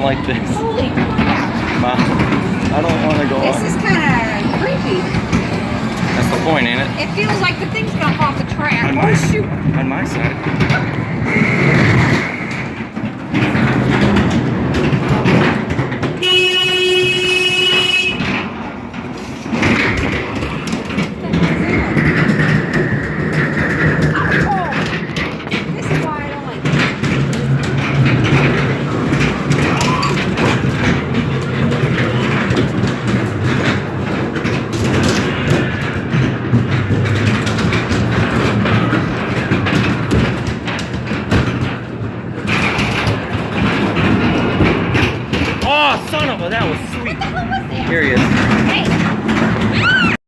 like this. Holy crap. Mom, I don't want to go This up. is kind of creepy. That's the point, ain't it? It feels like the thing's gonna fall off the track. On Oh my, shoot. on my side. This is why I don't like it. Oh, son of a, that was sweet. What the hell was that? Here he is.